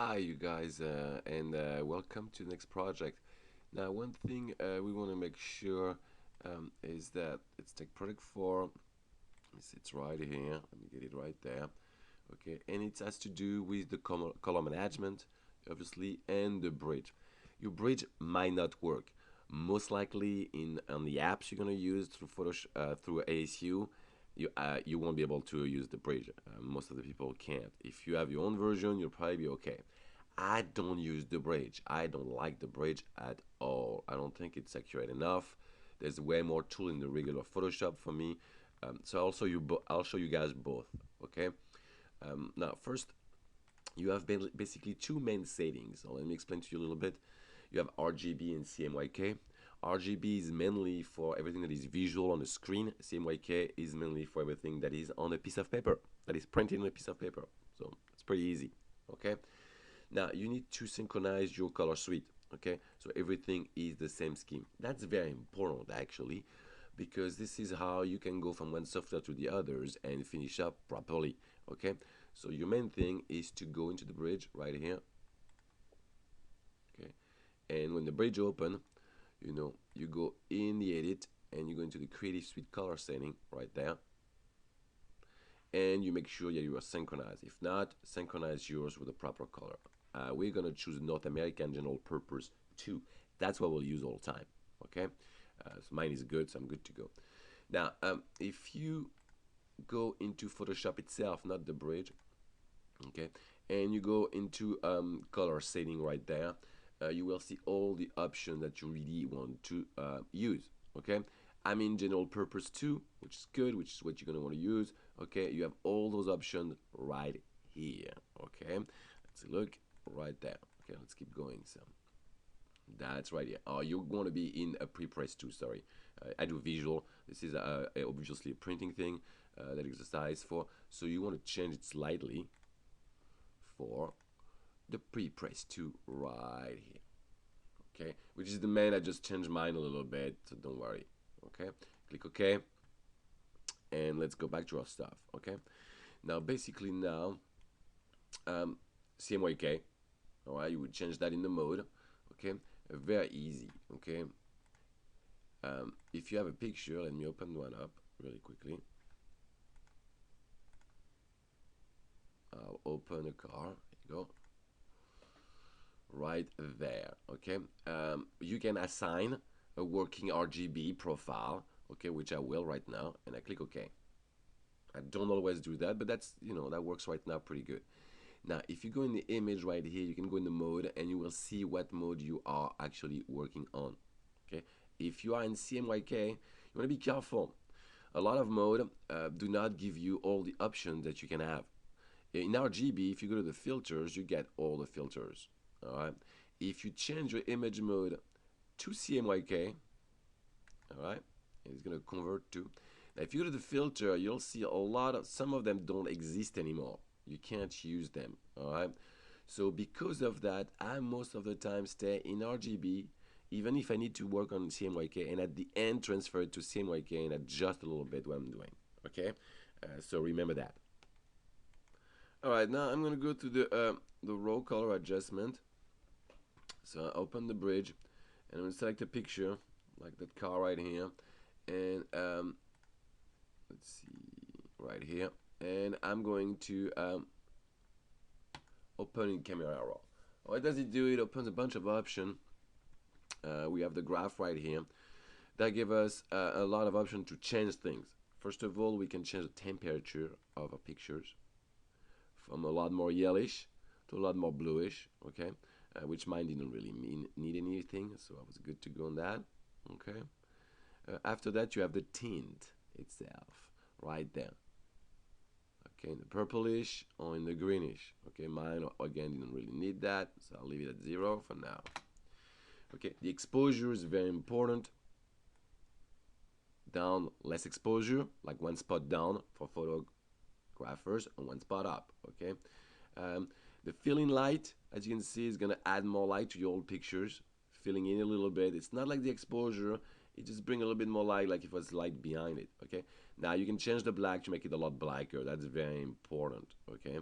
Hi, you guys, and welcome to the next project. Now, one thing we want to make sure is that it's take project 4. It's right here. Let me get it right there. Okay, and it has to do with the color management, obviously, and the bridge. Your bridge might not work. Most likely, in on the apps you're gonna use through Photoshop, through ASU, you won't be able to use the bridge. Most of the people can't. If you have your own version, you'll probably be okay. I don't use the bridge. I don't like the bridge at all. I don't think it's accurate enough. There's way more tool in the regular Photoshop for me. I'll show you guys both. Okay. Now, first, you have basically two main settings. So let me explain to you a little bit. You have RGB and CMYK. RGB is mainly for everything that is visual on the screen. CMYK is mainly for everything that is on a piece of paper, that is printed on a piece of paper. So it's pretty easy. Okay. Now you need to synchronize your color suite. Okay, so everything is the same scheme. That's very important actually, because this is how you can go from one software to the others and finish up properly. Okay, so your main thing is to go into the bridge right here. Okay, and when the bridge open, you go in the edit and you go into the creative suite color setting right there, and you make sure that you are synchronized. If not, synchronize yours with the proper color. We're gonna choose North American General Purpose 2. That's what we'll use all the time. Okay, so mine is good, so I'm good to go. Now, if you go into Photoshop itself, not the bridge, okay, and you go into color setting right there, you will see all the options that you really want to use. Okay, I'm in general purpose 2, which is good, which is what you're gonna want to use. Okay, you have all those options right here. Okay, let's look right there. Okay, let's keep going. So that's right here. Oh, you want to be in a pre-press 2. Sorry, I do visual. This is obviously a printing thing that exercise for. So you want to change it slightly for the pre-press 2 right here. Okay, which is the main. I just changed mine a little bit, so don't worry. Okay, click OK, and let's go back to our stuff. Okay, now basically now CMYK. All right, you would change that in the mode. Okay, very easy. Okay, if you have a picture, let me open one up really quickly. I'll open a car. There you go. Right there. Okay, you can assign a working RGB profile. Okay, which I will right now, and I click OK. I don't always do that, but that's that works right now pretty good. Now, if you go in the image right here, you can go in the mode and you will see what mode you are actually working on. Okay, if you are in CMYK, you want to be careful. A lot of mode do not give you all the options that you can have. In RGB, if you go to the filters, you get all the filters. All right. If you change your image mode to CMYK, all right, it's gonna convert to. Now, if you go to the filter, you'll see a lot of some of them don't exist anymore. You can't use them. All right. So because of that, I most of the time stay in RGB, even if I need to work on CMYK, and at the end transfer it to CMYK and adjust a little bit what I'm doing. Okay. So remember that. All right. Now I'm gonna go to the raw color adjustment. So I open the bridge, and I'm gonna select a picture like that car right here, and let's see right here, and I'm going to open in camera raw. What does it do? It opens a bunch of options. We have the graph right here that give us a lot of options to change things. First of all, we can change the temperature of our pictures from a lot more yellowish to a lot more bluish. Okay, which mine didn't really need anything, so I was good to go on that. Okay. After that, you have the tint itself right there. Okay, in the purplish or in the greenish. Okay, mine again didn't really need that, so I'll leave it at 0 for now. Okay, the exposure is very important. Down, less exposure, like one spot down for photographers and one spot up. Okay, the filling light, as you can see, is gonna add more light to your old pictures, filling in a little bit. It's not like the exposure. It just brings a little bit more light, like if it was light behind it. Okay, now you can change the black to make it a lot blacker. That's very important. Okay,